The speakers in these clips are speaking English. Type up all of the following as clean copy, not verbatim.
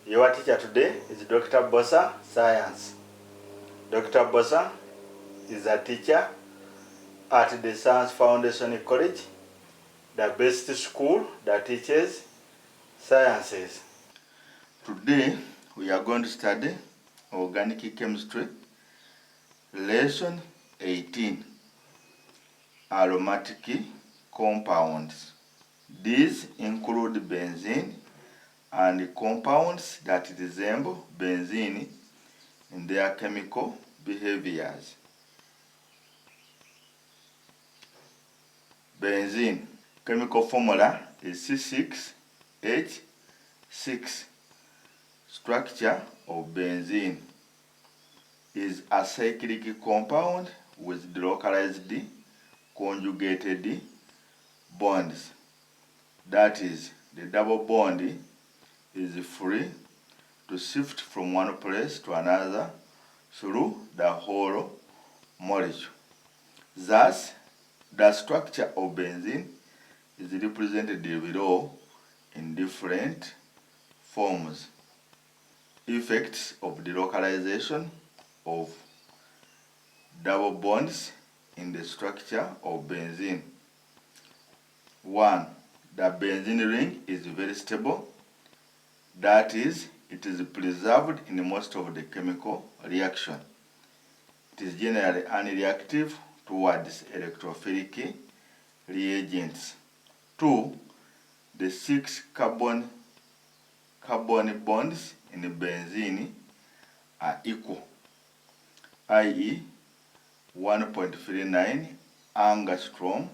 Your teacher today is Dr. Bosa, Science. Dr. Bosa is a teacher at the Science Foundation College, the best school that teaches sciences. Today we are going to study organic chemistry, lesson 18, aromatic compounds. These include benzene and compounds that resemble benzene in their chemical behaviors. Benzene chemical formula is C6H6. Structure of benzene is a cyclic compound with delocalized conjugated bonds. That is, the double bond is free to shift from one place to another through the whole molecule. Thus, the structure of benzene is represented below in different forms. Effects of delocalization of double bonds in the structure of benzene. 1. The benzene ring is very stable. That is, it is preserved in most of the chemical reaction. It is generally unreactive towards electrophilic reagents. 2. The 6 carbon bonds in benzene are equal, i.e. 1.39 angstrom,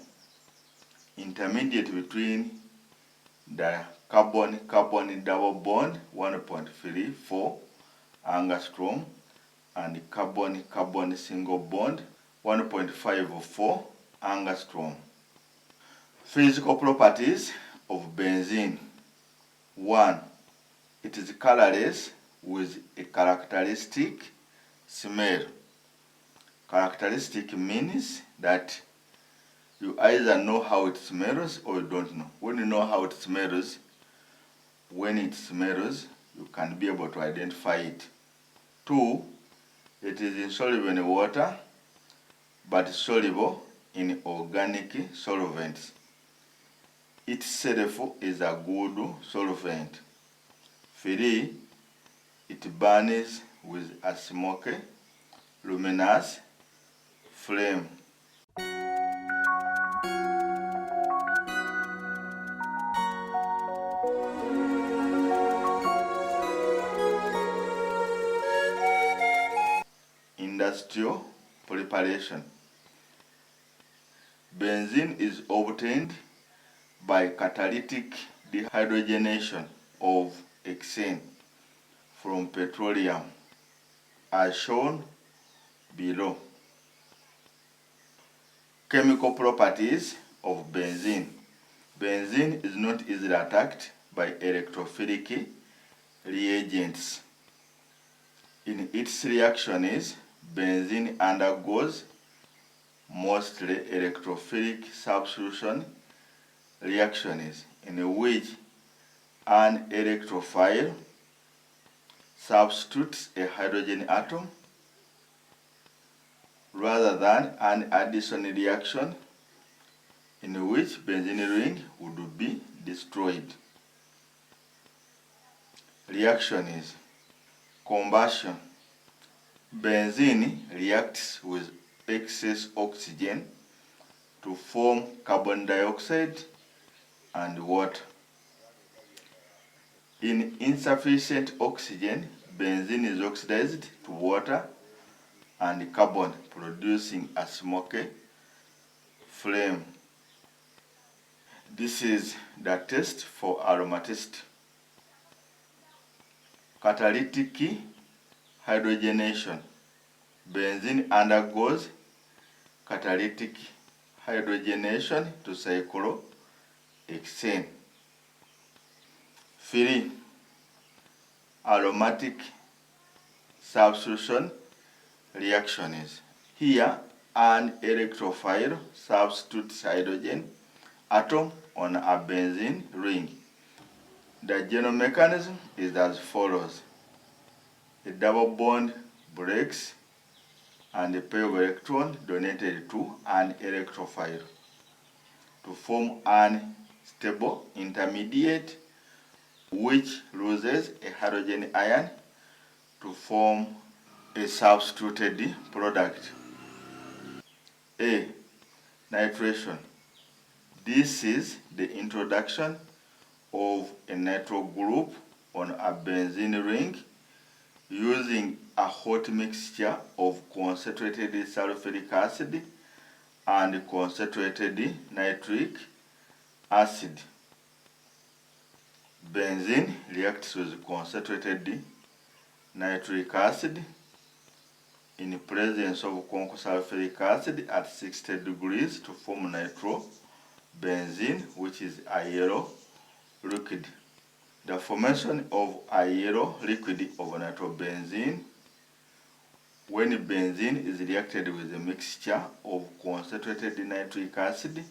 intermediate between the carbon double bond 1.34 angstrom and carbon single bond 1.54 angstrom. Physical properties of benzene. 1. It is colorless with a characteristic smell. Characteristic means that you either know how it smells or you don't know. When you know how it smells, you can be able to identify it. 2. It is insoluble in water but soluble in organic solvents. Itself is a good solvent. 3. It burns with a smoky, luminous flame. Industrial preparation. Benzene is obtained by catalytic dehydrogenation of hexane from petroleum, as shown below. Chemical properties of benzene. Benzene is not easily attacked by electrophilic reagents. In its reactions, benzene undergoes mostly electrophilic substitution reactions in which an electrophile substitutes a hydrogen atom rather than an addition reaction in which benzene ring would be destroyed. Reaction is combustion. Benzene reacts with excess oxygen to form carbon dioxide and water. In insufficient oxygen, benzene is oxidized to water and carbon, producing a smoky flame. This is the test for aromatist. Catalytic hydrogenation. Benzene undergoes catalytic hydrogenation to cyclohexane. 3. Aromatic substitution reactions. Here, an electrophile substitutes hydrogen atom on a benzene ring. The general mechanism is as follows. A double bond breaks and a pair of electrons donated to an electrophile to form an stable intermediate which loses a hydrogen ion to form a substituted product. A. Nitration. This is the introduction of a nitro group on a benzene ring using a hot mixture of concentrated sulfuric acid and concentrated nitric acid. Benzene reacts with concentrated nitric acid in presence of sulfuric acid at 60 degrees to form nitrobenzene, which is a yellow liquid. The formation of a yellow liquid of nitrobenzene when benzene is reacted with a mixture of concentrated nitric acid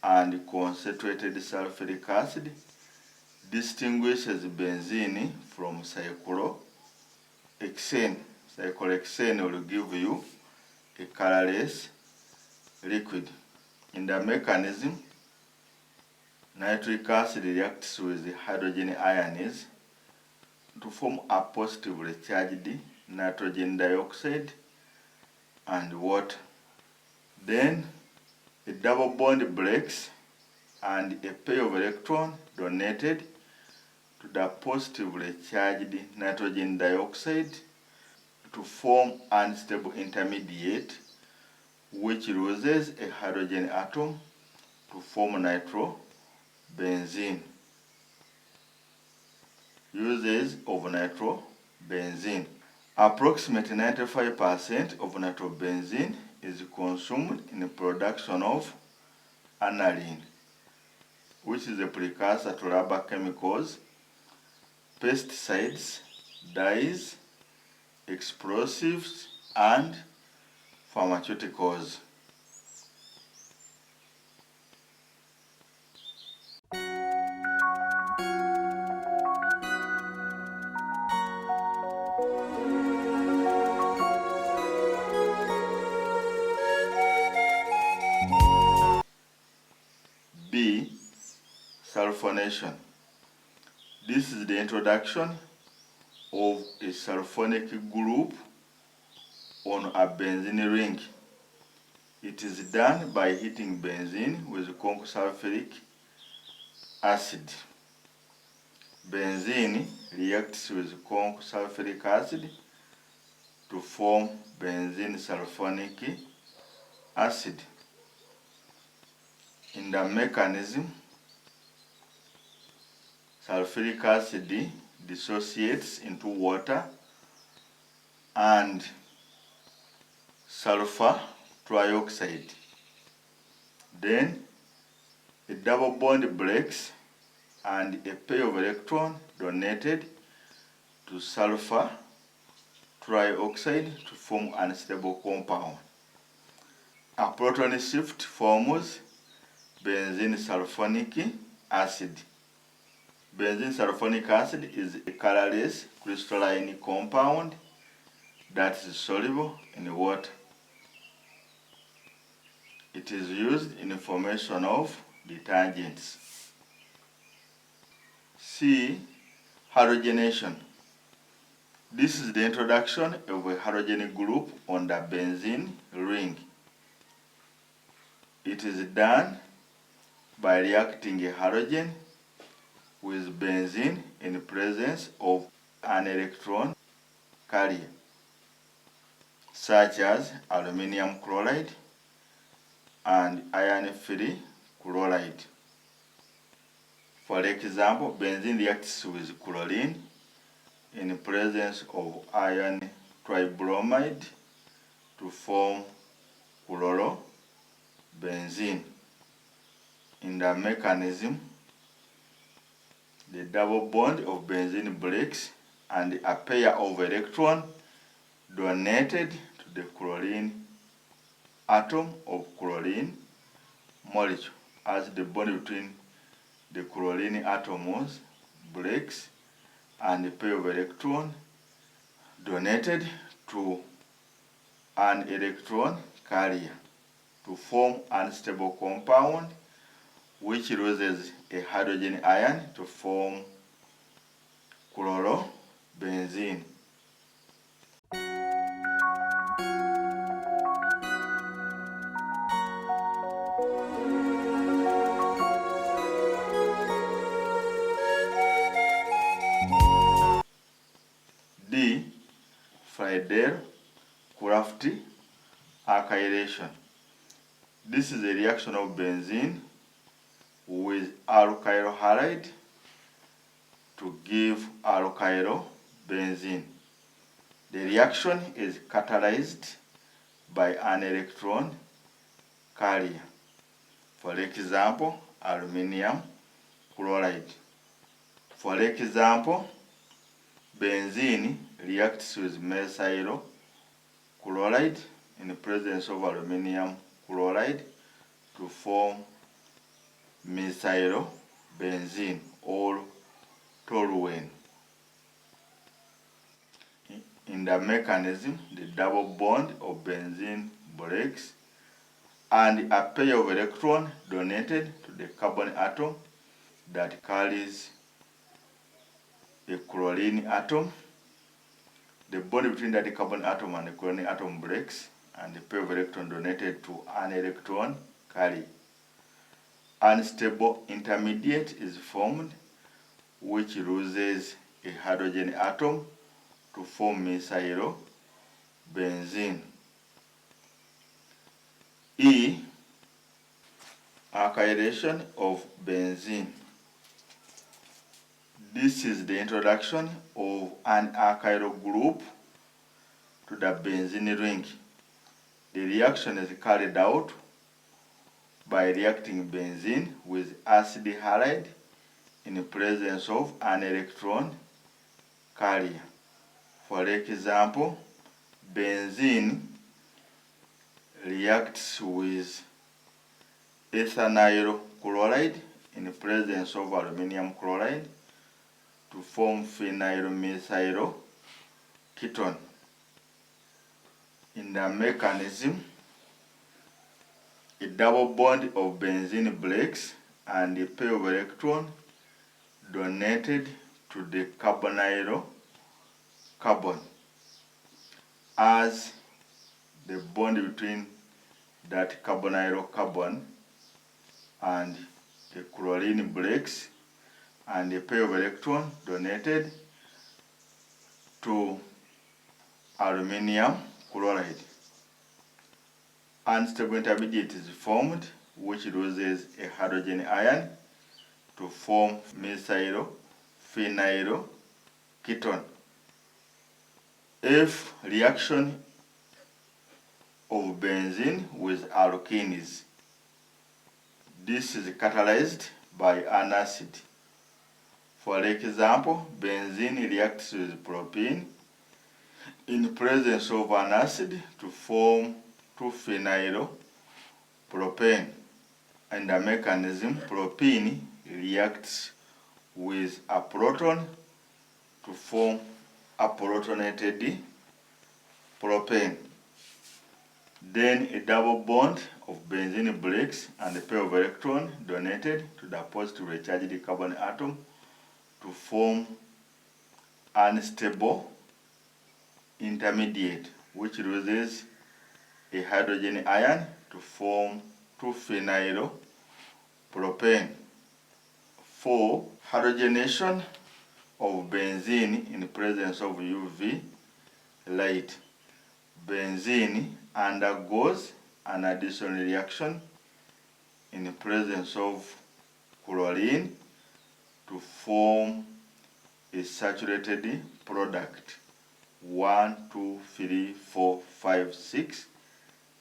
and concentrated sulfuric acid distinguishes benzene from cyclohexane. Cyclohexane will give you a colorless liquid. In the mechanism, nitric acid reacts with the hydrogen ions to form a positively charged nitrogen dioxide and water. Then a double bond breaks and a pair of electrons donated to the positively charged nitrogen dioxide to form unstable intermediate which loses a hydrogen atom to form nitrobenzene. Uses of nitrobenzene. Approximately 95% of nitrobenzene is consumed in the production of aniline, which is a precursor to rubber chemicals, pesticides, dyes, explosives, and pharmaceuticals. B. Sulfonation. This is the introduction of a sulfonic group on a benzene ring. It is done by heating benzene with sulfuric acid. Benzene reacts with sulfuric acid to form benzene sulfonic acid. In the mechanism, sulfuric acid dissociates into water and sulfur trioxide. Then a double bond breaks and a pair of electrons donated to sulfur trioxide to form an unstable compound. A proton shift forms benzene sulfonic acid. Benzene sulfonic acid is a colorless crystalline compound that is soluble in water. It is used in the formation of detergents. C. Halogenation. This is the introduction of a halogen group on the benzene ring. It is done by reacting a halogen with benzene in the presence of an electron carrier, such as aluminum chloride and iron-free chloride. For example, benzene reacts with chlorine in the presence of iron tribromide to form chlorobenzene. In the mechanism, the double bond of benzene breaks and a pair of electrons donated to the chlorine atom of chlorine molecule as the bond between the chlorine atoms breaks and a pair of electron donated to an electron carrier to form unstable compound which loses a hydrogen ion to form chlorobenzene. D. Friedel-Crafts Acylation. This is a reaction of benzene with alkyl halide to give alkylobenzene. The reaction is catalyzed by an electron carrier. For example, aluminium chloride. For example, benzene reacts with methyl chloride in the presence of aluminium chloride to form methyl benzene or toluene. In the mechanism, the double bond of benzene breaks and a pair of electrons donated to the carbon atom that carries a chlorine atom. The bond between that carbon atom and the chlorine atom breaks and the pair of electrons donated to an electron carrier. Unstable intermediate is formed which loses a hydrogen atom to form methyl benzene. E. Acylation of benzene. This is the introduction of an alkyl group to the benzene ring. The reaction is carried out by reacting benzene with acid halide in the presence of an electron carrier. For example, benzene reacts with ethanyl chloride in the presence of aluminium chloride to form phenylmethyl ketone. In the mechanism, a double bond of benzene breaks and a pair of electrons donated to the carbonyl carbon. As the bond between that carbonyl carbon and the chlorine breaks and a pair of electrons donated to aluminium chloride. Unstable intermediate is formed which loses a hydrogen ion to form methyl phenyl ketone. F. Reaction of benzene with alkenes. This is catalyzed by an acid. For example, benzene reacts with propene in the presence of an acid to form 2-phenyl-propane. And the mechanism, propene reacts with a proton to form a protonated propane. Then a double bond of benzene breaks and a pair of electrons donated to the positively charged carbon atom to form unstable intermediate which loses a hydrogen ion to form 2-phenyl-propane. 4. Halogenation of benzene in the presence of UV light. Benzene undergoes an additional reaction in the presence of chlorine to form a saturated product 1, 2, 3, 4, 5, 6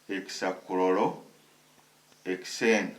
hexachlorohexane.